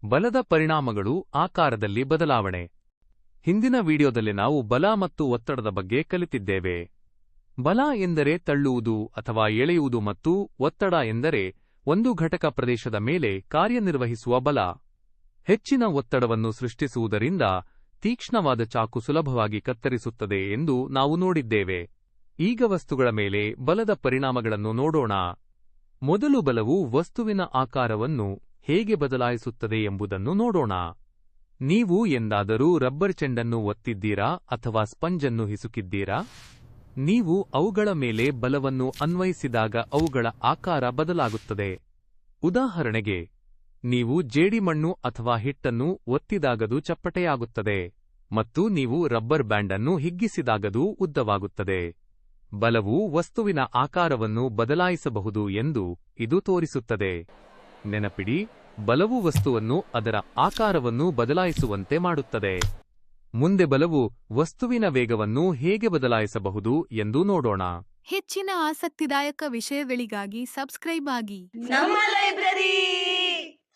ಬಲದ ಪರಿಣಾಮಗಳು ಆಕಾರದಲ್ಲಿ ಬದಲಾವಣೆ. ಹಿಂದಿನ ವಿಡಿಯೋದಲ್ಲಿ ನಾವು ಬಲ ಮತ್ತು ಒತ್ತಡದ ಬಗ್ಗೆ ಕಲಿತಿದ್ದೇವೆ. ಬಲ ಎಂದರೆ ತಳ್ಳುವುದು ಅಥವಾ ಎಳೆಯುವುದು ಮತ್ತು ಒತ್ತಡ ಎಂದರೆ ಒಂದು ಘಟಕ ಪ್ರದೇಶದ ಮೇಲೆ ಕಾರ್ಯನಿರ್ವಹಿಸುವ ಬಲ. ಹೆಚ್ಚಿನ ಒತ್ತಡವನ್ನು ಸೃಷ್ಟಿಸುವುದರಿಂದ ತೀಕ್ಷ್ಣವಾದ ಚಾಕು ಸುಲಭವಾಗಿ ಕತ್ತರಿಸುತ್ತದೆ ಎಂದು ನಾವು ನೋಡಿದ್ದೇವೆ. ಈಗ ವಸ್ತುಗಳ ಮೇಲೆ ಬಲದ ಪರಿಣಾಮಗಳನ್ನು ನೋಡೋಣ. ಮೊದಲು ಬಲವು ವಸ್ತುವಿನ ಆಕಾರವನ್ನು ಹೇಗೆ ಬದಲಾಯಿಸುತ್ತದೆ ಎಂಬುದನ್ನು ನೋಡೋಣ. ನೀವು ಎಂದಾದರೂ ರಬ್ಬರ್ ಚೆಂಡನ್ನು ಒತ್ತಿದ್ದೀರಾ ಅಥವಾ ಸ್ಪಂಜನ್ನು ಹಿಸುಕಿದ್ದೀರಾ? ನೀವು ಅವುಗಳ ಮೇಲೆ ಬಲವನ್ನು ಅನ್ವಯಿಸಿದಾಗ ಅವುಗಳ ಆಕಾರ ಬದಲಾಗುತ್ತದೆ. ಉದಾಹರಣೆಗೆ, ನೀವು ಜೇಡಿಮಣ್ಣು ಅಥವಾ ಹಿಟ್ಟನ್ನು ಒತ್ತಿದಾಗದು ಚಪ್ಪಟೆಯಾಗುತ್ತದೆ ಮತ್ತು ನೀವು ರಬ್ಬರ್ ಬ್ಯಾಂಡ್ ಅನ್ನು ಹಿಗ್ಗಿಸಿದಾಗದು ಉದ್ದವಾಗುತ್ತದೆ. ಬಲವು ವಸ್ತುವಿನ ಆಕಾರವನ್ನು ಬದಲಾಯಿಸಬಹುದು ಎಂದು ಇದು ತೋರಿಸುತ್ತದೆ. ನೆನಪಿಡಿ, ಬಲವು ವಸ್ತುವನ್ನು ಅದರ ಆಕಾರವನ್ನು ಬದಲಾಯಿಸುವಂತೆ ಮಾಡುತ್ತದೆ. ಮುಂದೆ ಬಲವು ವಸ್ತುವಿನ ವೇಗವನ್ನು ಹೇಗೆ ಬದಲಾಯಿಸಬಹುದು ಎಂದು ನೋಡೋಣ. ಹೆಚ್ಚಿನ ಆಸಕ್ತಿದಾಯಕ ವಿಷಯಗಳಿಗಾಗಿ ಸಬ್ಸ್ಕ್ರೈಬ್ ಆಗಿ ನಮ್ಮ ಲೈಬ್ರರಿ.